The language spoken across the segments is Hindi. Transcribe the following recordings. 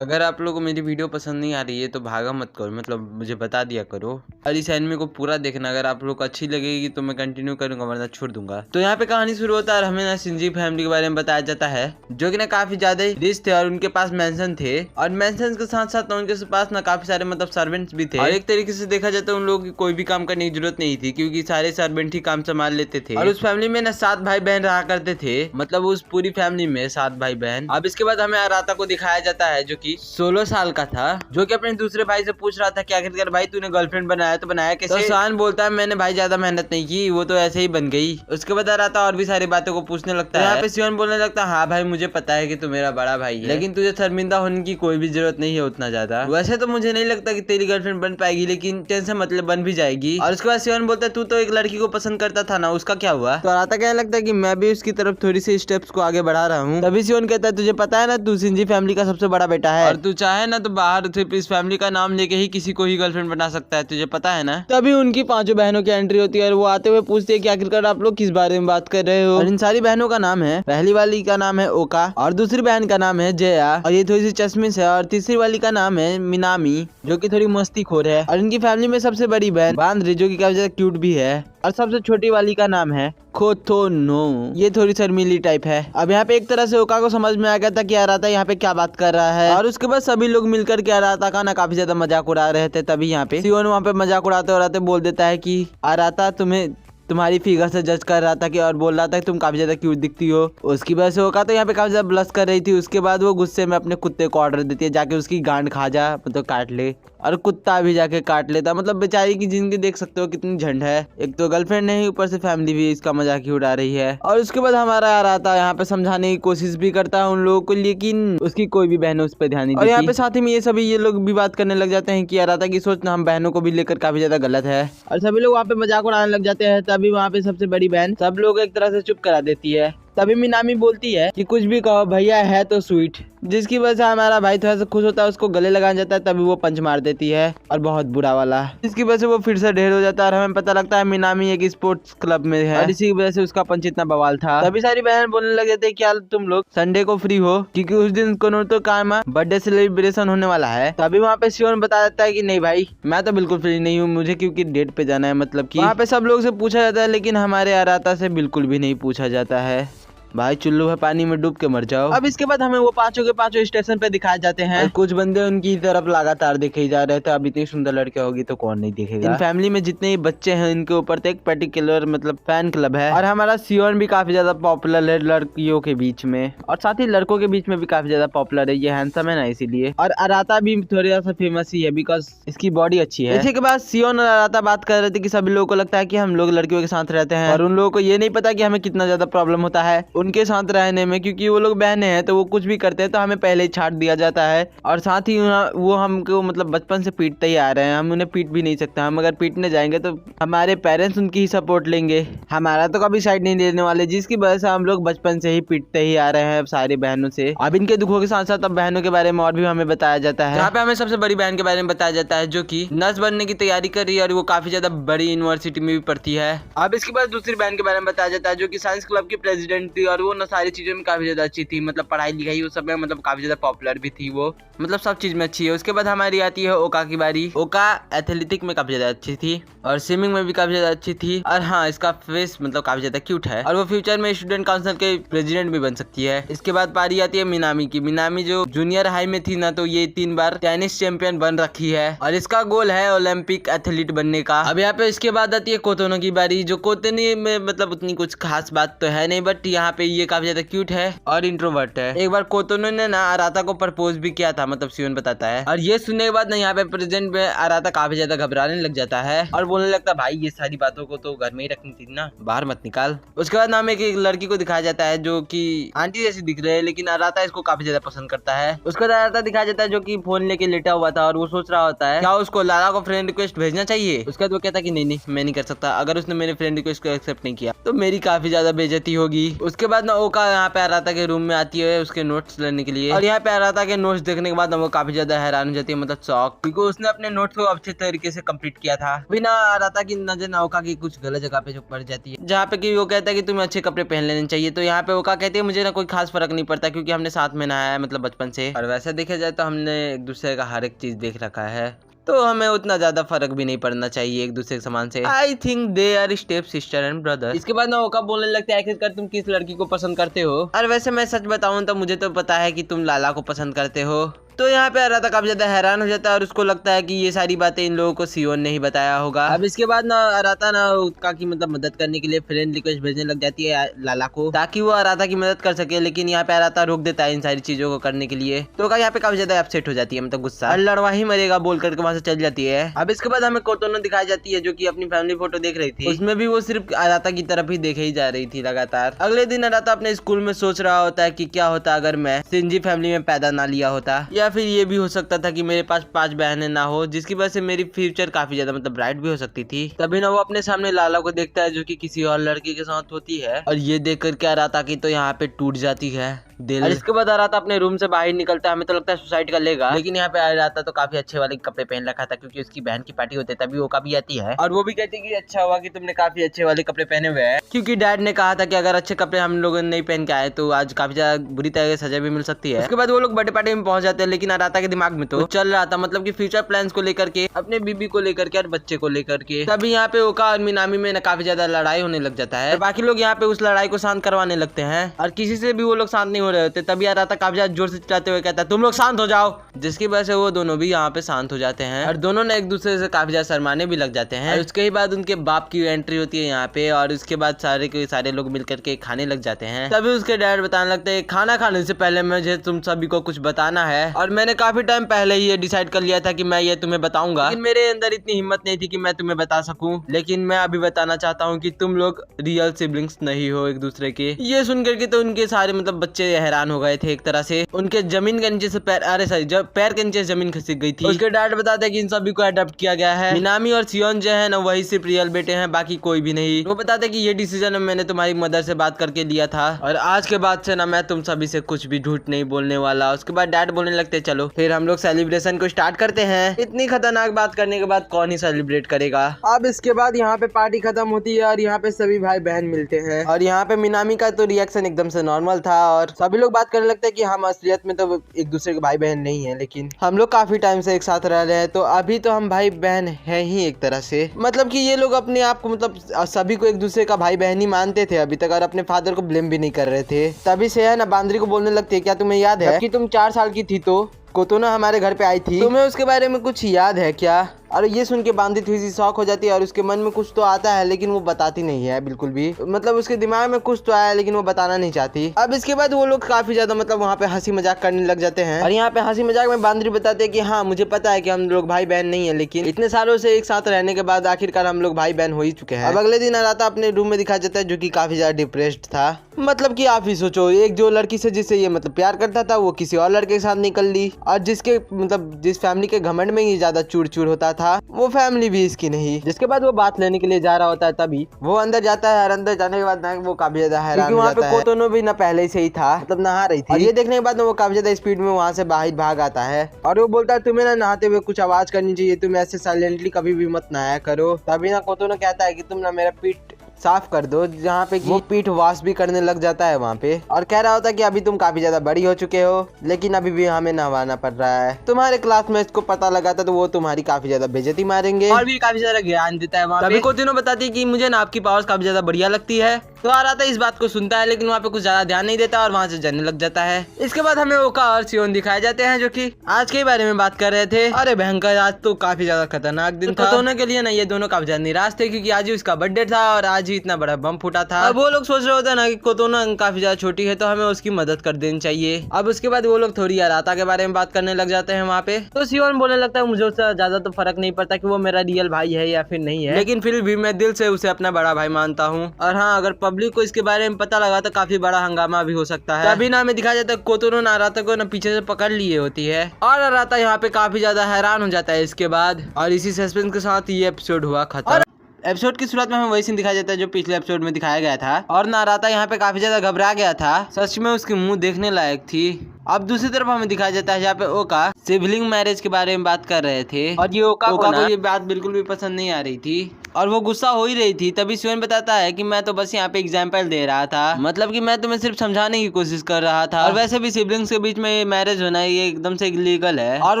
अगर आप लोगों को मेरी वीडियो पसंद नहीं आ रही है तो भागा मत करो, मतलब मुझे बता दिया करो। और इस एनिमे को पूरा देखना, अगर आप लोग को अच्छी लगेगी तो मैं कंटिन्यू करूंगा वरना छोड़ दूंगा। तो यहाँ पे कहानी शुरू होता है और हमें ना शिंजी फैमिली के बारे में बताया जाता है, जो कि ना काफी ज्यादा रिच थे और उनके पास मेंशन थे। और मेंशन के साथ साथ उनके पास ना काफी सारे मतलब सर्वेंट्स भी थे। और एक तरीके से देखा जाए तो उन लोगों की कोई भी काम करने की जरूरत नहीं थी, क्योंकि सारे सर्वेंट ही काम संभाल लेते थे। और उस फैमिली में ना 7 भाई बहन रहा करते थे, मतलब उस पूरी फैमिली में 7 भाई बहन। अब इसके बाद हमें आराता को दिखाया जाता है, जो की 16 साल का था, जो कि अपने दूसरे भाई से पूछ रहा था कि आखिरकार भाई तूने गर्लफ्रेंड बनाया तो बनाया कैसे। तो शान बोलता है मैंने भाई ज्यादा मेहनत नहीं की, वो तो ऐसे ही बन गई। उसके बाद आराता और भी सारी बातों को पूछने लगता है। यहाँ पे शिवन बोलने लगता है हाँ भाई मुझे पता है कि तू मेरा बड़ा भाई है, लेकिन तुझे शर्मिंदा होने की कोई भी जरूरत नहीं है उतना ज्यादा। वैसे तो मुझे नहीं लगता कि तेरी गर्लफ्रेंड बन पाएगी, लेकिन टेंशन मतलब बन भी जाएगी। और उसके बाद शिवन बोलता है तू तो एक लड़की को पसंद करता था ना, उसका क्या हुआ। तो आराता कहने लगता है कि मैं भी उसकी तरफ थोड़ी सी स्टेप्स को आगे बढ़ा रहा हूँ। तभी शिवन कहता है तुझे पता है ना तू शिंजी फैमिली का सबसे बड़ा बेटा है, और तू चाहे ना तो बाहर सिर्फ इस फैमिली का नाम लेके ही किसी को ही गर्लफ्रेंड बना सकता है, तुझे पता है ना। तभी उनकी 5 बहनों की एंट्री होती है और वो आते हुए पूछती है कि आखिरकार आप लोग किस बारे में बात कर रहे हो। और इन सारी बहनों का नाम है, पहली वाली का नाम है ओका, और दूसरी बहन का नाम है जया, और ये थोड़ी सी चश्मिश है, और तीसरी वाली का नाम है मिनामी, जो कि थोड़ी मस्तीखोर है। और इनकी फैमिली में सबसे बड़ी बहन बांद्री, जो कि काफी ज्यादा क्यूट भी है, और सबसे छोटी वाली का नाम है खोथोनो, ये थोड़ी शर्मीली टाइप है। अब यहाँ पे एक तरह से ओका को समझ में आ गया था कि आराता यहाँ पे क्या बात कर रहा है, और उसके बाद सभी लोग मिलकर के आराता का ना काफी ज्यादा मजाक उड़ा रहे थे। तभी यहाँ पे शिवन वहाँ पे मजाक उड़ाते उड़ाते बोल देता है कि आराता तुम्हारी फिगर से जज कर रहा था कि, और बोल रहा था कि तुम काफी ज्यादा क्यूट दिखती हो। उसकी वजह से ओका तो यहाँ पे काफी ज्यादा ब्लश कर रही थी। उसके बाद वो गुस्से में अपने कुत्ते को ऑर्डर देती है जाके उसकी गांड खा जा, मतलब काट ले, और कुत्ता भी जाके काट लेता। मतलब बेचारी की जिंदगी देख सकते हो कितनी झंड है, एक तो गर्लफ्रेंड नहीं ऊपर से फैमिली भी इसका मजाक ही उड़ा रही है। और उसके बाद हमारा आराता यहाँ पे समझाने की कोशिश भी करता है उन लोगों को, लेकिन उसकी कोई भी बहन उस पर ध्यान नहीं देती। और यहाँ पे साथ ही में ये लोग भी बात करने लग जाते हैं कि आराता की सोच ना हम बहनों को भी लेकर काफी ज्यादा गलत है, और सभी लोग वहाँ पे मजाक उड़ाने लग जाते हैं। तभी वहाँ पे सबसे बड़ी बहन सब लोग एक तरह से चुप करा देती है। तभी मिनामी बोलती है कि कुछ भी कहो भैया है तो स्वीट, जिसकी वजह से हमारा भाई थोड़ा सा खुश होता है, उसको गले लगाना जाता है। तभी वो पंच मार देती है, और बहुत बुरा वाला, जिसकी वजह से वो फिर से ढेर हो जाता है। और हमें पता लगता है मिनामी एक स्पोर्ट्स क्लब में है, और इसी की वजह से उसका पंच इतना बवाल था। तभी सारी बहन बोलने लगे थे क्या तुम लोग संडे को फ्री हो, क्योंकि उस दिन कोनोतो कामा बर्थडे सेलिब्रेशन होने वाला है। तभी वहाँ पे शिवन बता देता है कि नहीं भाई मैं तो बिल्कुल फ्री नहीं हूँ, मुझे क्योंकि डेट पे जाना है। मतलब कि वहाँ पे सब लोग से पूछा जाता है, लेकिन हमारे आराता से बिल्कुल भी नहीं पूछा जाता है। भाई चुल्लू है पानी में डूब के मर जाओ। अब इसके बाद हमें वो पांचों के पांचों स्टेशन पे दिखाए जाते हैं, और कुछ बंदे उनकी तरफ लगातार देखे जा रहे थे। अब इतनी सुंदर लड़कियां होगी तो कौन नहीं देखेगा। इन फैमिली में जितने बच्चे हैं इनके ऊपर तो एक पर्टिकुलर मतलब फैन क्लब है, और हमारा शिवन भी काफी ज्यादा पॉपुलर है लड़कियों के बीच में, और साथ ही लड़कों के बीच में भी काफी ज्यादा पॉपुलर है। ये हैंडसम है ना इसीलिए। और आराता भी थोड़ा सा फेमस ही है बिकॉज इसकी बॉडी अच्छी है। इसी के बाद शिवन और आराता बात कर रहे थे कि सभी लोगों को लगता है कि हम लोग लड़कियों के साथ रहते हैं, और उन लोगों को ये नहीं पता कि हमें कितना ज्यादा प्रॉब्लम होता है उनके साथ रहने में, क्योंकि वो लोग बहने हैं तो वो कुछ भी करते हैं तो हमें पहले ही छाट दिया जाता है। और साथ ही वो हमको मतलब बचपन से पीटते ही आ रहे हैं, हम उन्हें पीट भी नहीं सकते। हम अगर पीटने जाएंगे तो हमारे पेरेंट्स उनकी ही सपोर्ट लेंगे, हमारा तो कभी साइड नहीं लेने वाले, जिसकी वजह से हम लोग बचपन से ही पीटते ही आ रहे हैं सारी बहनों से। अब इनके दुखों के साथ साथ अब बहनों के बारे में और भी हमें बताया जाता है। यहाँ पे हमें सबसे बड़ी बहन के बारे में बताया जाता है, जो की नर्स बनने की तैयारी कर रही है, और वो काफी ज्यादा बड़ी यूनिवर्सिटी में भी पढ़ती है। अब इसके बाद दूसरी बहन के बारे में बताया जाता है, जो की साइंस क्लब की प्रेसिडेंट थी, और वो न सारी चीजों में काफी ज्यादा अच्छी थी, मतलब पढ़ाई लिखाई उस सब में मतलब काफी ज्यादा पॉपुलर भी थी वो, मतलब सब चीज में अच्छी है। उसके बाद हमारी आती है ओका की बारी। ओका एथलेटिक में काफी ज्यादा अच्छी थी, और स्विमिंग में भी काफी ज्यादा अच्छी थी, और हाँ इसका फेस मतलब काफी ज्यादा क्यूट है, और वो फ्यूचर में स्टूडेंट काउंसिल के प्रेसिडेंट भी बन सकती है। इसके बाद पारी आती है मिनामी की। मिनामी जो जूनियर हाई में थी ना, तो ये 3 बार टेनिस चैंपियन बन रखी है, और इसका गोल है ओलंपिक एथलीट बनने का। अब यहाँ पे इसके बाद आती है कोतोनो की बारी। जो कोतोनो में मतलब उतनी कुछ खास बात तो है नहीं, बट यहाँ पे ये काफी ज्यादा क्यूट है और इंट्रोवर्ट है। एक बार कोतोनो ने ना आराता को प्रपोज भी किया था, मतलब शिवन बताता है। और ये सुनने के बाद ना यहाँ पे प्रेजेंट में आराता काफी ज्यादा घबराने लग जाता है, और बोलने लगता भाई ये सारी बातों को तो घर में ही रखनी थी ना, बाहर मत निकाल। उसके बाद हमें एक लड़की को दिखाया जाता है, जो की आंटी जैसी दिख रही है, लेकिन आराता इसको काफी ज्यादा पसंद करता है। उसके बाद आराता दिखाया जाता है, जो की फोन लेके लेटा हुआ था, और वो सोच रहा होता है क्या उसको लाला को फ्रेंड रिक्वेस्ट भेजना चाहिए। उसके बाद वो कहता है कि नहीं मैं नहीं कर सकता, अगर उसने मेरे फ्रेंड रिक्वेस्ट को एक्सेप्ट नहीं किया तो मेरी काफी ज्यादा बेइज्जती होगी। उसके बाद ना ओका यहाँ पे अराता के रूम में आती है उसके नोट्स लेने के लिए, और यहाँ पे अराता के नोट्स देखने के बाद वो काफी ज्यादा हैरान हो जाती है, मतलब शॉक, क्योंकि उसने अपने नोट्स को अच्छे तरीके से कंप्लीट किया था। बिना अराता की नजर ना ओका की कुछ गलत जगह पे जो पड़ जाती है, जहाँ पे कि वो कहता है कि तुम्हें अच्छे कपड़े पहन लेने चाहिए। तो यहाँ पे ओका कहती है मुझे ना कोई खास फर्क नहीं पड़ता क्योंकि हमने साथ में नहाया है, मतलब बचपन से, और वैसा देखा जाए तो हमने एक दूसरे का हर एक चीज देख रखा है, तो हमें उतना ज्यादा फर्क भी नहीं पड़ना चाहिए एक दूसरे के समान से। I think they are step sister and brother. इसके बाद ना ओका बोलने लगता है आखिरकार तुम किस लड़की को पसंद करते हो, और वैसे मैं सच बताऊं तो मुझे तो पता है कि तुम लाला को पसंद करते हो। तो यहाँ पे अराता काफी ज्यादा हैरान हो जाता है और उसको लगता है कि ये सारी बातें इन लोगों को सियोन ने ही बताया होगा। अब इसके बाद ना अराता ना उसका की मतलब मदद करने के लिए फ्रेंड रिक्वेस्ट भेजने लग जाती है लाला को, ताकि वो अराता की मदद कर सके, लेकिन यहाँ पे अराता रोक देता है इन सारी चीजों को करने के लिए। तो यहाँ पे काफी ज्यादा अपसेट हो जाती है, मतलब गुस्सा, और लड़वा ही मरेगा बोल करके वहां से चल जाती है। अब इसके बाद हमें कोतोनो दिखाई जाती है जो की अपनी फैमिली फोटो देख रही थी, उसमें भी वो सिर्फ अराता की तरफ ही देखे ही जा रही थी लगातार। अगले दिन अराता अपने स्कूल में सोच रहा होता है कि क्या होता अगर मैं शिंजी फैमिली में पैदा ना लिया होता, या फिर ये भी हो सकता था कि मेरे पास 5 बहनें ना हो, जिसकी वजह से मेरी फ्यूचर काफी ज्यादा मतलब ब्राइट भी हो सकती थी। तभी ना वो अपने सामने लाला को देखता है जो कि किसी और लड़की के साथ होती है, और ये देख कर क्या अराता की तो यहाँ पे टूट जाती है दिल। और इसके बाद अराता अपने रूम से बाहर निकलता है, हमें तो लगता है सुसाइड कर लेगा, लेकिन यहाँ पे अराता तो काफी अच्छे वाले कपड़े पहन रखा था क्योंकि उसकी बहन की पार्टी होती है, तभी वो कभी आती है, और वो भी कहती है कि अच्छा हुआ कि तुमने काफी अच्छे वाले कपड़े पहने हुए हैं, क्योंकि डैड ने कहा था कि अगर अच्छे कपड़े हम लोग नहीं पहन के आए तो आज काफी ज्यादा बुरी तरह से सजा भी मिल सकती है। उसके बाद वो लोग बर्थडे पार्टी में पहुंच जाते हैं, लेकिन अराता के दिमाग में तो चल रहा था मतलब कि फ्यूचर प्लान्स को लेकर के, अपने बीबी को लेकर के और बच्चे को लेकर के। तभी यहाँ पे ओका और मिनामी में ना काफी ज्यादा लड़ाई होने लग जाता है, बाकी लोग यहाँ पे उस लड़ाई को शांत करवाने लगते हैं, और किसी से भी वो लोग शांत नहीं हो रहे होते। तभी अराता काफी ज्यादा जोर से चिल्लाते हुए कहता है तुम लोग शांत हो जाओ, जिसकी वजह से वो दोनों भी यहाँ पे शांत हो जाते हैं, और दोनों ने एक दूसरे से काफी ज्यादा शर्माने भी लग जाते हैं। उसके ही बाद उनके बाप की एंट्री होती है यहाँ पे, और उसके बाद सारे के सारे लोग मिलकर के खाने लग जाते हैं। तभी उसके डैड बताने लगते हैं खाना खाने से पहले मुझे तुम सभी को कुछ बताना है, और मैंने काफी टाइम पहले ही ये डिसाइड कर लिया था कि मैं ये तुम्हें बताऊंगा, लेकिन मेरे अंदर इतनी हिम्मत नहीं थी कि मैं तुम्हें बता सकूं, लेकिन मैं अभी बताना चाहता हूं कि तुम लोग रियल सिबलिंग्स नहीं हो एक दूसरे के। ये सुन करके तो उनके सारे मतलब बच्चे हैरान हो गए थे एक तरह से, उनके जमीन के नीचे से पैर, अरे सॉरी जब पैर के नीचे जमीन खिसक गई थी। उसके डैड बताते हैं कि इन सभी को अडॉप्ट किया गया है, मिनामी और सियोन जो है ना वही सिर्फ रियल बेटे हैं, बाकी कोई भी नहीं। वो बताते हैं कि ये डिसीजन मैंने तुम्हारी मदर से बात करके लिया था, और आज के बाद से ना मैं तुम सभी से कुछ भी झूठ नहीं बोलने वाला। उसके बाद डैड बोलने लगते चलो फिर हम लोग सेलिब्रेशन को स्टार्ट करते हैं। इतनी खतरनाक बात करने के बाद कौन ही सेलिब्रेट करेगा। अब इसके बाद यहाँ पे पार्टी खत्म होती है और यहाँ पे सभी भाई बहन मिलते हैं, और यहाँ पे मिनामी का तो रिएक्शन एकदम से नॉर्मल था, और सभी लोग बात करने लगते हैं कि हम असलियत में तो एक दूसरे के भाई बहन नहीं है, लेकिन हम लोग काफी टाइम से एक साथ रह रहे हैं, तो अभी तो हम भाई बहन है ही एक तरह से। मतलब कि ये लोग अपने आप को मतलब सभी को एक दूसरे का भाई बहन ही मानते थे अभी तक, और अपने फादर को ब्लेम भी नहीं कर रहे थे। तभी से है ना बांद्री को बोलने लगती है क्या तुम्हें याद है कि तुम 4 साल की थी तो कोतोनो हमारे घर पे आई थी, तुम्हें उसके बारे में कुछ याद है क्या? और ये सुन के बांधी थोड़ी सी शॉक हो जाती है, और उसके मन में कुछ तो आता है लेकिन वो बताती नहीं है बिल्कुल भी, मतलब उसके दिमाग में कुछ तो आया है लेकिन वो बताना नहीं चाहती। अब इसके बाद वो लोग काफी ज्यादा मतलब वहाँ पे हंसी मजाक करने लग जाते हैं, और यहाँ पे हंसी मजाक में बांद्री बताते हैं कि हाँ मुझे पता है कि हम लोग भाई बहन नहीं है, लेकिन इतने सालों से एक साथ रहने के बाद आखिरकार हम लोग भाई बहन हो ही चुके हैं। अब अगले दिन अराता अपने रूम में दिखाई जाता है जो की काफी ज्यादा डिप्रेस्ड था। मतलब की आप ही सोचो, एक जो लड़की से जिससे ये मतलब प्यार करता था वो किसी और लड़के के साथ निकल ली, और जिसके मतलब जिस फैमिली के घमंड में ही ज्यादा चूर चूर होता था वो फैमिली भी इसकी नहीं। जिसके बाद वो बात लेने के लिए जा रहा होता है, तभी वो अंदर जाता है, और अंदर जाने के बाद वो काफी ज्यादा हैरान हो जाता है, कोतोनो भी ना पहले से ही था मतलब नहा रही थी, और ये देखने के बाद वो काफी ज्यादा स्पीड में वहाँ से बाहर भाग आता है, और वो बोलता है तुम्हें ना नहाते हुए कुछ आवाज करनी चाहिए, तुम ऐसे साइलेंटली कभी भी मत नहाया करो। तभी ना कोतोनो कहता है कि तुम ना मेरा पीठ साफ कर दो, जहाँ पे वो पीठ वॉश भी करने लग जाता है वहाँ पे, और कह रहा होता है कि अभी तुम काफी ज्यादा बड़ी हो चुके हो, लेकिन अभी भी हमें नहवाना पड़ रहा है। तुम्हारे क्लासमेट्स को पता लगा था तो वो तुम्हारी काफी ज्यादा बेइज्जती मारेंगे, और भी काफी ज्यादा ज्ञान देता है वहाँ पे। कोतिनो बताती है कि मुझे ना आपकी पावर्स काफी ज्यादा बढ़िया लगती है, तो अराता इस बात को सुनता है लेकिन वहाँ पे कुछ ज्यादा ध्यान नहीं देता और वहाँ से जाने लग जाता है। इसके बाद हमें ओका और सियोन दिखाए जाते हैं जो कि आज के बारे में बात कर रहे थे। अरे भयंकर, आज तो काफी ज्यादा खतरनाक दिन था दोनों के लिए ना, ये दोनों काफी ज्यादा निराश थे क्योंकि आज ही उसका बर्थडे था और आज ही इतना बड़ा बम फूटा था। अब वो लोग सोच रहे होते ना कि कोतोनो काफी ज्यादा छोटी है तो हमें उसकी मदद कर देनी चाहिए। अब उसके बाद वो लोग थोड़ी अराता के बारे में बात करने लग जाते हैं वहाँ पे। तो सियोन बोलने लगता है मुझे उससे ज्यादा तो फर्क नहीं पड़ता कि वो मेरा रियल भाई है या फिर नहीं है, लेकिन फिर भी मैं दिल से उसे अपना बड़ा भाई मानता हूँ, और हाँ अगर पब्लिक को इसके बारे में पता लगा तो काफी बड़ा हंगामा भी हो सकता है। अभी ना हमें दिखाया जाता है कोतोनो ना अराता को ना पीछे से पकड़ लिए होती है, और अराता यहाँ पे काफी ज्यादा हैरान हो जाता है इसके बाद, और इसी सस्पेंस के साथ ये एपिसोड हुआ खत्म। एपिसोड की शुरुआत में हमें वही सीन दिखाया जाता है जो पिछले एपिसोड में दिखाया गया था और नाराता यहाँ पे काफी ज्यादा घबरा गया था। सच में उसकी मुंह देखने लायक थी। अब दूसरी तरफ हमें दिखाया जाता है जहाँ पे ओका सिबलिंग मैरिज के बारे में बात कर रहे थे और ये ओका को ये बात बिल्कुल भी पसंद नहीं आ रही थी और वो गुस्सा हो ही रही थी। तभी शिवन बताता है कि मैं तो बस यहाँ पे एग्जाम्पल दे रहा था, मतलब कि मैं तुम्हें सिर्फ समझाने की कोशिश कर रहा था और वैसे भी सिबलिंग्स के बीच में मैरिज होना ये एकदम से इलीगल है। और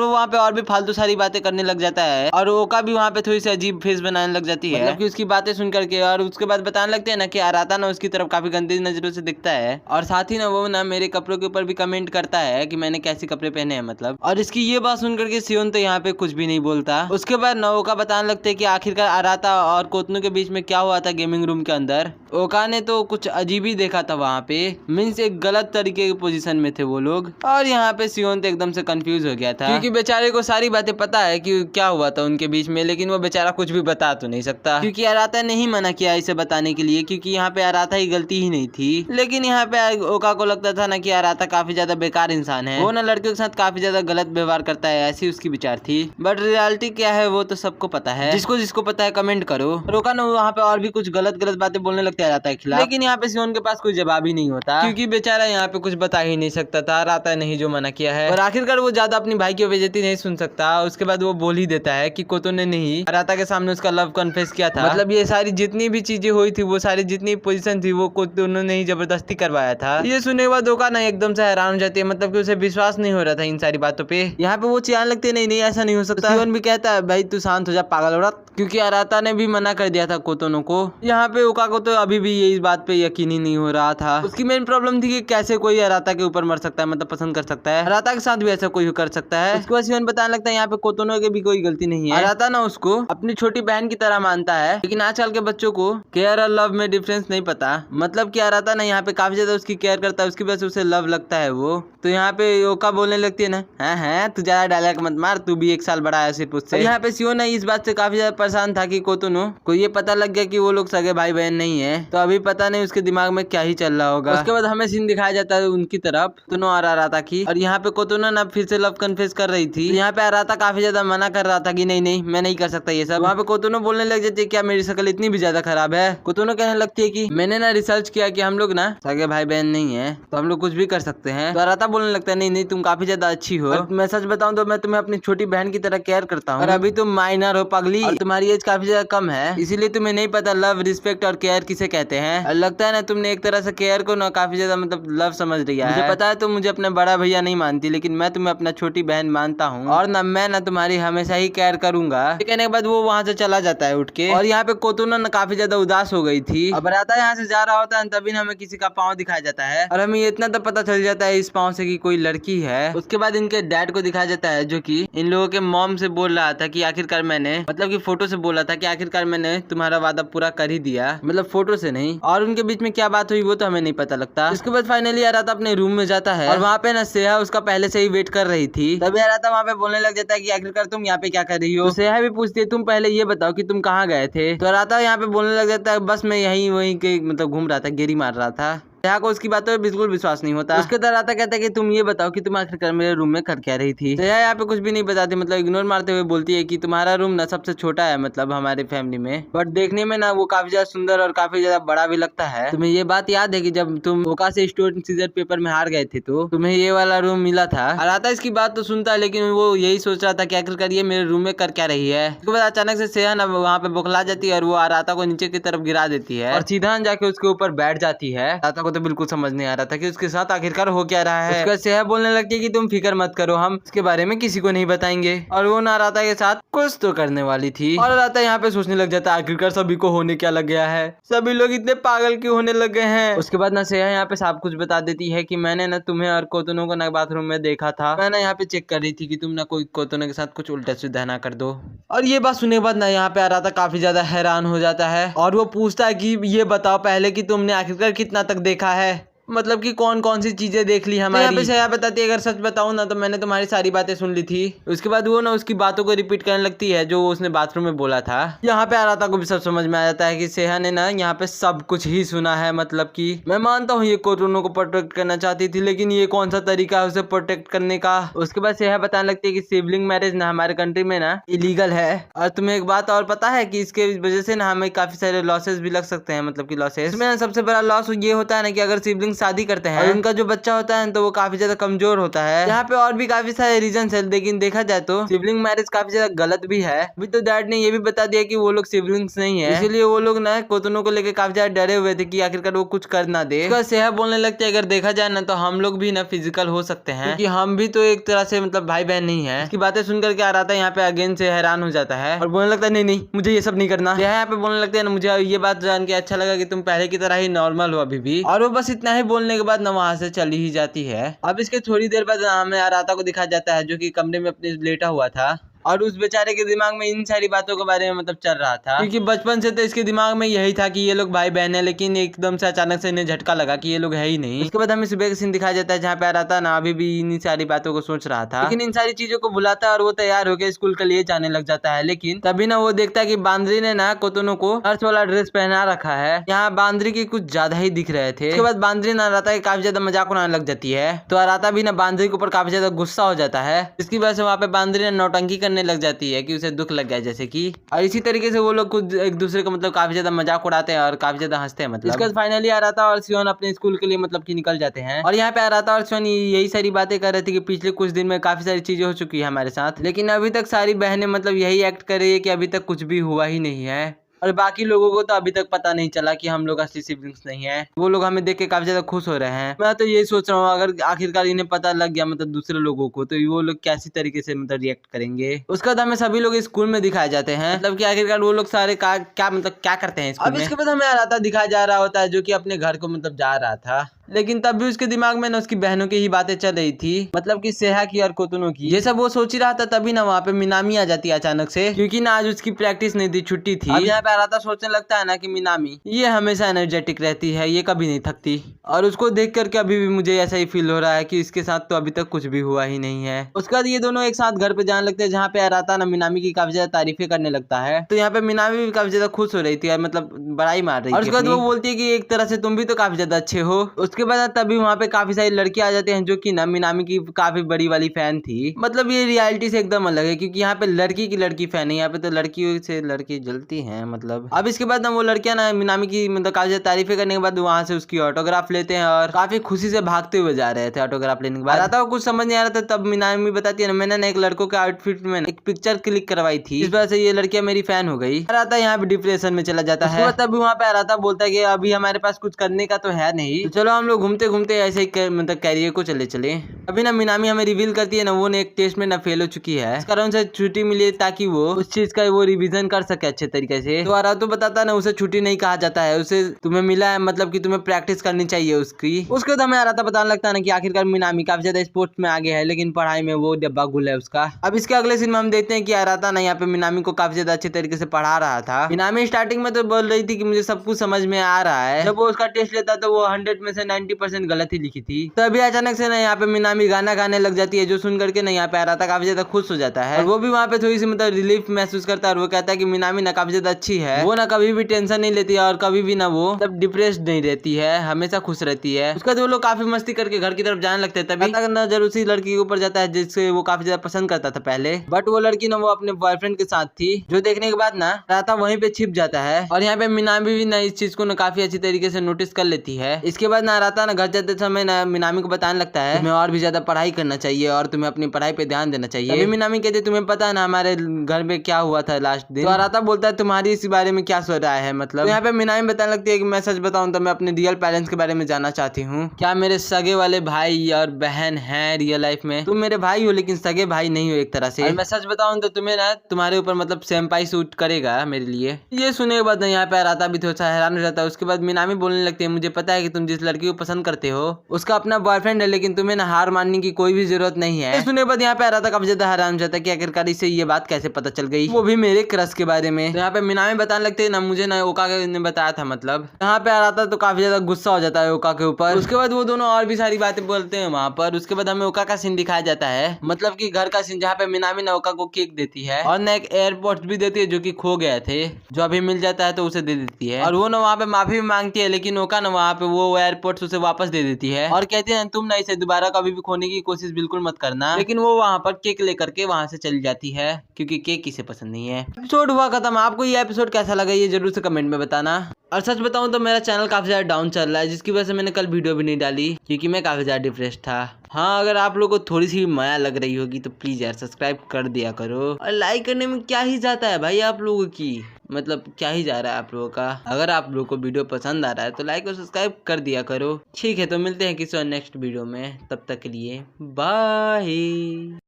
वो वहाँ पे और भी फालतू सारी बातें करने लग जाता है और ओका भी वहाँ पे थोड़ी सी अजीब फेस बनाने लग जाती है, मतलब कि उसकी बातें सुन करके। और उसके बाद बताने लगते हैं ना कि आराता ना उसकी तरफ काफी गंदी नजरों से दिखता है और साथ ही ना वो ना मेरे कपड़ों के ऊपर भी कमेंट करता है कि मैंने कैसे कपड़े पहने हैं मतलब। और इसकी ये बात सुन करके शिवन तो यहाँ पे कुछ भी नहीं बोलता। उसके बाद ना ओका बताने लगते हैं कि आखिरकार आराता और कोतनू के बीच में क्या हुआ था गेमिंग रूम के अंदर। ओका ने तो कुछ अजीब ही देखा था वहाँ पे, मीन्स एक गलत तरीके की पोजीशन में थे वो लोग। और यहाँ पे शिवन तो एकदम से कंफ्यूज हो गया था क्योंकि बेचारे को सारी बातें पता है कि क्या हुआ था उनके बीच में, लेकिन वो बेचारा कुछ भी बता तो नहीं सकता क्योंकि आराता ने ही मना किया इसे बताने के लिए, क्योंकि यहाँ पे आराता की गलती ही नहीं थी। लेकिन यहाँ पे ओका को लगता था ना कि आराता काफी ज्यादा बेकार इंसान है, वो ना लड़कियों के साथ काफी ज्यादा गलत व्यवहार करता है, ऐसी उसकी विचार थी। बट रियलिटी क्या है वो तो सबको पता है, जिसको पता है कमेंट करो। ओका ना वहाँ पे और भी कुछ गलत बातें बोलने लगते आराता के खिलाफ, लेकिन यहाँ पे शिवन के पास कोई जवाब ही नहीं होता क्योंकि बेचारा यहाँ पे कुछ बता ही नहीं सकता था, आराता नहीं जो मना किया है। और आखिरकार वो ज्यादा अपनी भाई की बेइज्जती नहीं सुन सकता। उसके बाद वो बोल ही देता है कि कोतो ने नहीं आराता के सामने उसका लव कन्फेस किया था, मतलब ये सारी जितनी भी चीजें हुई थी, वो सारी जितनी पोजीशन थी वो कोतो ने ही जबरदस्ती करवाया था। ये सुनने के बाद ओका ना एकदम से हैरान हो जाती है, मतलब कि उसे विश्वास नहीं हो रहा था इन सारी बातों पे। यहाँ पे वो चिल्लाने लगते नहीं ऐसा नहीं हो सकता। शिवन भी कहता है भाई तू शांत हो जा पागल औरत, क्योंकि आराता ने भी मना कर दिया था कोतोनो को। यहाँ पे ओका को तो अभी भी ये इस बात पे यकीन ही नहीं हो रहा था। उसकी मेन प्रॉब्लम थी कि कैसे कोई आराता के ऊपर मर सकता है, मतलब पसंद कर सकता है, आराता के साथ भी ऐसा कोई कर सकता है। उसके बाद शिवन बताने लगता है यहाँ पे कोतोनो की भी कोई गलती नहीं है। आराता ना उसको अपनी छोटी बहन की तरह मानता है, लेकिन आजकल के बच्चों को केयर और लव में डिफरेंस नहीं पता, मतलब कि आराता ना यहाँ पे काफी ज्यादा उसकी केयर करता है, उसकी वजह से उसे लव लगता है वो। तो यहाँ पे ओका बोलने लगती है ना है तू ज्यादा डायलॉग मत मार, तू भी 1 साल बड़ा है सिर्फ उससे। यहाँ पे शिवन इस बात से काफी ज्यादा परेशान था कि कोतोनो को ये पता लग गया कि वो लोग सगे भाई बहन नहीं है, तो अभी पता नहीं उसके दिमाग में क्या ही चल रहा होगा। उसके बाद हमें सीन दिखाया जाता है उनकी तरफ कोतोनो और आराता की, और यहाँ पे कोतोनो ना फिर से लव कन्फेस कर रही थी। यहाँ पे आराता काफी ज्यादा मना कर रहा था कि नहीं मैं नहीं कर सकता ये सब। वहाँ पे कोतोनो बोलने लग जाती है क्या मेरी शक्ल इतनी भी ज्यादा खराब है। कोतोनो कहने लगती है कि मैंने ना रिसर्च किया कि हम लोग ना सगे भाई बहन नहीं है, तो हम लोग कुछ भी कर सकते हैं। तो आराता बोलने लगता है नहीं तुम काफी ज्यादा अच्छी हो, मैं सच बताऊं तो मैं तुम्हें अपनी छोटी बहन की तरह केयर करता हूँ, और अभी तुम माइनर हो पगली, और तुम्हारी एज काफी ज्यादा कम है, इसीलिए तुम्हें नहीं पता लव रिस्पेक्ट और केयर किसे कहते हैं। और लगता है ना तुमने एक तरह से केयर को ना काफी ज्यादा मतलब लव समझ लिया है। मुझे पता है तुम मुझे अपना बड़ा भैया नहीं मानती, लेकिन मैं तुम्हें अपना छोटी बहन मानता हूँ, और ना मैं ना तुम्हारी हमेशा ही केयर करूंगा। कहने के बाद वो वहाँ से चला जाता है उठ के, और यहाँ पे कोतोनो ना काफी ज्यादा उदास हो गई थी। अब आराता यहाँ से जा रहा होता है तभी हमें किसी का पाँव दिखाया जाता है, और हमें इतना तो पता चल जाता है इस पाँव से कि कोई लड़की है। उसके बाद इनके डैड को दिखाया जाता है जो कि इन लोगों के मॉम से बोल रहा था कि आखिरकार मैंने, मतलब कि फोटो से बोला था कि आखिरकार मैंने तुम्हारा वादा पूरा कर ही दिया, मतलब फोटो से नहीं। और उनके बीच में क्या बात हुई वो तो हमें नहीं पता लगता। उसके बाद फाइनली आराता अपने रूम में जाता है, और वहाँ पे ना सेहा उसका पहले से ही वेट कर रही थी। तभी आराता वहाँ पे बोलने लग जाता है कि आखिरकार तुम यहाँ पे क्या कर रही हो। तो सेहा भी पूछती है तुम पहले ये बताओ कि तुम कहाँ गए थे। तो आराता यहाँ पे बोलने लग जाता है बस मैं यहीं वहीं के मतलब घूम रहा था, गेरी मार रहा था। सेहा को उसकी बातों में बिल्कुल विश्वास नहीं होता। उसके बाद आराता कहता है कि तुम ये बताओ कि तुम आखिरकार मेरे रूम में कर क्या रही थी। सेहा यहाँ पे कुछ भी नहीं बताती, मतलब इग्नोर मारते हुए बोलती है कि तुम्हारा रूम ना सबसे छोटा है मतलब हमारे फैमिली में, बट देखने में ना वो काफी ज्यादा सुंदर और काफी ज्यादा बड़ा भी लगता है। तुम्हें ये बात याद है कि जब तुम ओका से स्टोन सीजर पेपर में हार गए थे तो तुम्हें ये वाला रूम मिला था। आराता इसकी बात तो सुनता है, लेकिन वो यही सोच रहा था कि आखिरकार ये मेरे रूम में कर क्या रही है। उसके बाद अचानक से सेहा ना वहाँ पे बौखला जाती है, और वो आराता को नीचे की तरफ गिरा देती है, और सीधा जाके उसके ऊपर बैठ जाती है। आराता को तो बिल्कुल समझ नहीं आ रहा था कि उसके साथ आखिरकार हो क्या रहा है। उसका सेहा बोलने लगती है कि तुम फिक्र मत करो, हम इसके बारे में किसी को नहीं बताएंगे। और वो ना आराता के साथ कुछ तो करने वाली थी। और आराता यहाँ पे सोचने लग जाता है आखिरकार सभी को होने क्या लग गया है, सभी लोग इतने पागल क्यों होने लग गए हैं। उसके बाद ना सेहा यहाँ पे सब कुछ बता देती है कि मैंने ना तुम्हें और कोतोनो को ना बाथरूम में देखा था, मैं ना यहाँ पे चेक कर रही थी कि तुम ना कोई कोतोनो के साथ कुछ उल्टा सीधा ना कर दो। और ये बात सुनने के बाद ना यहाँ पे आराता काफी ज्यादा हैरान हो जाता है, और वो पूछता है कि ये बताओ पहले कि तुमने आखिरकार कितना तक देखा है। मतलब कि कौन कौन सी चीजें देख ली हमारी। यहाँ पे सेहा बताती है अगर सच बताऊं ना तो मैंने तुम्हारी सारी बातें सुन ली थी। उसके बाद वो ना उसकी बातों को रिपीट करने लगती है जो उसने बाथरूम में बोला था। यहाँ पे आराता को भी सब समझ में आ जाता है कि सेहा ने ना यहाँ पे सब कुछ ही सुना है। मतलब कि मैं मानता हूँ ये कोटोनो को प्रोटेक्ट करना चाहती थी, लेकिन ये कौन सा तरीका है उसे प्रोटेक्ट करने का। उसके बाद सेहा बताने लगती है कि सिबलिंग मैरिज ना हमारे कंट्री में ना इलीगल है। और तुम्हें एक बात और पता है कि इसके वजह से ना हमें काफी सारे लॉसेस भी लग सकते हैं। मतलब कि लॉसेस में सबसे बड़ा लॉस ये होता है ना कि अगर सिबलिंग शादी करते हैं और उनका जो बच्चा होता है तो वो काफी ज्यादा कमजोर होता है। यहाँ पे और भी काफी सारे रीजन है, लेकिन देखा जाए तो सिबलिंग मैरिज काफी ज्यादा गलत भी है। अभी तो डैड ने ये भी बता दिया कि वो लोग सिबलिंग्स नहीं है, इसीलिए वो लोग ना कोतोनो को लेकर काफी ज्यादा डरे हुए थे कि आखिरकार वो कुछ कर ना दे। सेहा बोलने लगते हैं अगर देखा जाए ना तो हम लोग भी ना फिजिकल हो सकते हैं, क्योंकि हम भी तो एक तरह से मतलब भाई बहन नहीं है। इसकी बातें सुनकर के आराता यहाँ पे अगेन से हैरान हो जाता है और बोलने लगता है नहीं नहीं मुझे ये सब नहीं करना। यहाँ पे बोलने लगते हैं ना मुझे ये बात जान के अच्छा लगा कि तुम पहले की तरह ही नॉर्मल हो अभी भी। और वो बस इतना ही बोलने के बाद ना वहां से चली ही जाती है। अब इसके थोड़ी देर बाद हमें आराता को दिखाया जाता है जो कि कमरे में अपने लेटा हुआ था और उस बेचारे के दिमाग में इन सारी बातों के बारे में मतलब चल रहा था, क्योंकि बचपन से तो इसके दिमाग में यही था कि ये लोग भाई बहन है, लेकिन एकदम से अचानक से इन्हें झटका लगा कि ये लोग है ही नहीं। उसके बाद हमें सुबह का सीन दिखाया जाता है जहाँ पे आराता ना अभी भी इन सारी बातों को सोच रहा था, लेकिन इन सारी चीजों को भुलाता है और वो तैयार होकर स्कूल के लिए जाने लग जाता है। लेकिन तभी ना वो देखता है कि बांद्री ने ना कोतोनो को अर्थ वाला ड्रेस पहना रखा है। यहाँ बांद्री की कुछ ज्यादा ही दिख रहे थे। उसके बाद बांद्री ना आराता की काफी ज्यादा मजाक उड़ाने लग जाती है, तो आराता भी ना बांद्री के ऊपर काफी ज्यादा गुस्सा हो जाता है, जिसकी वजह से वहाँ पे बांद्री ने नौटंकी करने लग जाती है कि उसे दुख लग गया जैसे कि। और इसी तरीके से वो लोग खुद एक दूसरे को मतलब काफी ज्यादा मजाक उड़ाते हैं और काफी ज्यादा हंसते हैं। मतलब इसके बाद फाइनली आराता और सियोन अपने स्कूल के लिए मतलब कि निकल जाते हैं। और यहाँ पे आराता और सियोन यही सारी बातें कर रहे थे कि पिछले कुछ दिन में काफी सारी चीजें हो चुकी है हमारे साथ, लेकिन अभी तक सारी बहनें मतलब यही एक्ट कर रही है कि अभी तक कुछ भी हुआ ही नहीं है। और बाकी लोगों को तो अभी तक पता नहीं चला कि हम लोग असली सिबलिंग्स नहीं है। वो लोग हमें देख के काफी ज्यादा खुश हो रहे हैं। मैं तो यही सोच रहा हूँ अगर आखिरकार इन्हें पता लग गया मतलब दूसरे लोगों को, तो वो लोग कैसी तरीके से मतलब रिएक्ट करेंगे। उसके बाद हमें सभी लोग स्कूल में दिखाए जाते हैं, मतलब कि आखिरकार वो लोग सारे क्या मतलब क्या करते हैं स्कूल में। अब इसके बाद हमें आराता दिखाया जा रहा होता है जो कि अपने घर को मतलब जा रहा था, लेकिन तब भी उसके दिमाग में ना उसकी बहनों की ही बातें चल रही थी, मतलब कि सेहा की और कोतोनो की। ये सब वो सोच ही रहा था, तभी ना वहाँ पे मिनामी आ जाती है अचानक से, क्योंकि ना आज उसकी प्रैक्टिस नहीं थी, छुट्टी थी। अब यहाँ पे आराता सोचने लगता है ना कि मिनामी ये हमेशा एनर्जेटिक रहती है, ये कभी नहीं थकती, और उसको देख करके अभी भी मुझे ऐसा ही फील हो रहा है कि इसके साथ तो अभी तक कुछ भी हुआ ही नहीं है। उसके बाद ये दोनों एक साथ घर पे जाने लगते हैं, जहाँ पे आराता ना मिनामी की काफी ज्यादा तारीफें करने लगता है। तो यहाँ पे मिनामी भी काफी ज्यादा खुश हो रही थी और मतलब बड़ाई मार रही थी। और उसके बाद वो बोलती है कि एक तरह से तुम भी तो काफी ज्यादा अच्छे हो। उसके बाद तभी वहाँ पे काफी सारी लड़कियां आ जाते हैं जो कि ना मिनामी की काफी बड़ी वाली फैन थी। मतलब ये रियलिटी से एकदम अलग है, क्योंकि यहाँ पे लड़की की लड़की फैन है, यहाँ पे तो लड़की से लड़की जलती हैं मतलब। अब इसके बाद ना वो लड़कियां ना मिनामी की मतलब काफी तारीफें करने के बाद वहाँ से उसकी ऑटोग्राफ लेते हैं और काफी खुशी से भागते हुए जा रहे थे ऑटोग्राफ लेने के बाद। आराता को कुछ समझ नहीं आ रहा था, तब मिनामी बताती है ना मैंने एक लड़कों के आउटफिट में एक पिक्चर क्लिक करवाई थी, इस वजह से ये लड़कियां मेरी फैन हो गई। आराता यहाँ पे डिप्रेशन में चला जाता है। तभी वहाँ पे आराता बोलता है कि अभी हमारे पास कुछ करने का तो है नहीं, तो चलो हम लोग घूमते घूमते ऐसे ही मतलब कैरियर को चले। अभी ना मिनामी हमें रिवील करती है ना वो ने एक टेस्ट में ना फेल हो चुकी है, इस कारण से छुट्टी मिली ताकि वो उस चीज का वो रिवीजन कर सके अच्छे तरीके से। तो आरातो बताता ना उसे छुट्टी नहीं कहा जाता है, उसे तुम्हें मिला है मतलब कि तुम्हें प्रैक्टिस करनी चाहिए उसकी। उसके बाद हमें आराता बताने लगता है ना कि आखिरकार मिनामी काफी ज्यादा स्पोर्ट्स में आगे है, लेकिन पढ़ाई में वो डब्बा गुल है उसका। अब इसके अगले सीन में हम देखते हैं कि आराता ना यहाँ पे मिनामी को काफी ज्यादा अच्छे तरीके से पढ़ा रहा था। मिनामी स्टार्टिंग में तो बोल रही थी कि मुझे सब कुछ समझ में आ रहा है, जब वो उसका टेस्ट लेता तो वो 100 में से 90% गलत ही लिखी थी। तभी अचानक से ना यहाँ पे मिनामी गाना गाने लग जाती है, जो सुन करके ना यहाँ पे आराता काफी ज्यादा खुश हो जाता है और वो भी वहाँ पे थोड़ी सी मतलब रिलीफ महसूस करता है और वो कहता है कि मिनामी ना काफी ज्यादा अच्छी है, वो ना कभी भी टेंशन नहीं लेती है और कभी भी ना वो मतलब डिप्रेस्ड नहीं रहती है, हमेशा खुश रहती है। उसके बाद वो लोग काफी मस्ती करके घर की तरफ जाने लगते हैं, तभी नजर उसी लड़की के ऊपर जाता है जिससे वो काफी ज्यादा पसंद करता था पहले, बट वो लड़की ना वो अपने बॉयफ्रेंड के साथ थी, जो देखने के बाद ना आराता वहीं पे छिप जाता है। और यहाँ पे मिनामी भी ना इस चीज को ना काफी अच्छी तरीके से नोटिस कर लेती है। इसके बाद ना आराता ना घर जाते समय ना मिनामी को बताने लगता है तुम्हें और भी ज्यादा पढ़ाई करना चाहिए और तुम्हें अपनी पढ़ाई पे ध्यान देना चाहिए। तभी मिनामी कहते तुम्हें पता है ना हमारे घर में क्या हुआ था लास्ट दिन। तो आराता बोलता है तुम्हारी इस बारे में क्या सोच रहा है मतलब। तो यहाँ पे मिनामी बताने लगती है कि मैं सच बताऊं तो मैं अपने रियल पेरेंट्स के बारे में जानना चाहती हूँ, क्या मेरे सगे वाले भाई और बहन है रियल लाइफ में? तुम मेरे भाई हो लेकिन सगे भाई नहीं हो एक तरह से। मैं सच बताऊं तो तुम्हें ना तुम्हारे ऊपर मतलब सेम्पाई सूट करेगा मेरे लिए। ये सुनने के बाद यहाँ पे आराता भी थोड़ा सा हैरान हो जाता है। उसके बाद मिनामी बोलने लगती है मुझे पता है कि तुम जिस लड़की को पसंद करते हो, उसका अपना बॉयफ्रेंड है, लेकिन तुम्हें ना हार मानने की कोई भी जरूरत नहीं है। सुनने के बाद यहाँ पे आ रहा था काफी ज्यादा हैरान जाता है कि आखिरकार इसे ये बात कैसे पता चल गई, वो भी मेरे क्रश के बारे में। तो यहाँ पे मिनामी बताने लगते हैं ना मुझे ना ओका ने बताया था, मतलब यहाँ पे आ रहा था तो काफी ज्यादा गुस्सा हो जाता है ओका के ऊपर। उसके बाद वो दोनों और भी सारी बातें बोलते हैं वहाँ पर। उसके बाद हमें ओका का सीन दिखाया जाता है, मतलब कि घर का सीन, जहाँ पे मिनामी ना ओका को केक देती है और ना एक एयरपोर्ट भी देती है जो कि खो गए थे, जो अभी मिल जाता है तो उसे दे देती है। और वो ना वहाँ पे माफी भी मांगती है, लेकिन ओका ना वहाँ पे वो एयरपोर्ट उसे वापस दे देती है और कहती है तुम ना इसे दोबारा कभी भी खोने की कोशिश बिल्कुल मत करना। लेकिन वो वहाँ पर केक लेकर के वहाँ से चली जाती है, क्योंकि केक किसे पसंद नहीं है। एपिसोड हुआ खत्म। आपको ये एपिसोड कैसा लगा ये जरूर से कमेंट में बताना। और सच बताऊं तो मेरा चैनल काफी ज्यादा डाउन चल रहा है, जिसकी वजह से मैंने कल वीडियो भी नहीं डाली, क्योंकि मैं काफी ज्यादा डिप्रेस था। हाँ, अगर आप लोगों को थोड़ी सी भी माया लग रही होगी तो प्लीज यार सब्सक्राइब कर दिया करो। और लाइक करने में क्या ही जाता है भाई आप लोगों की, मतलब क्या ही जा रहा है आप लोगों का। अगर आप लोगों को वीडियो पसंद आ रहा है तो लाइक और सब्सक्राइब कर दिया करो। ठीक है, तो मिलते हैं किसी और नेक्स्ट वीडियो में, तब तक के लिए बाय।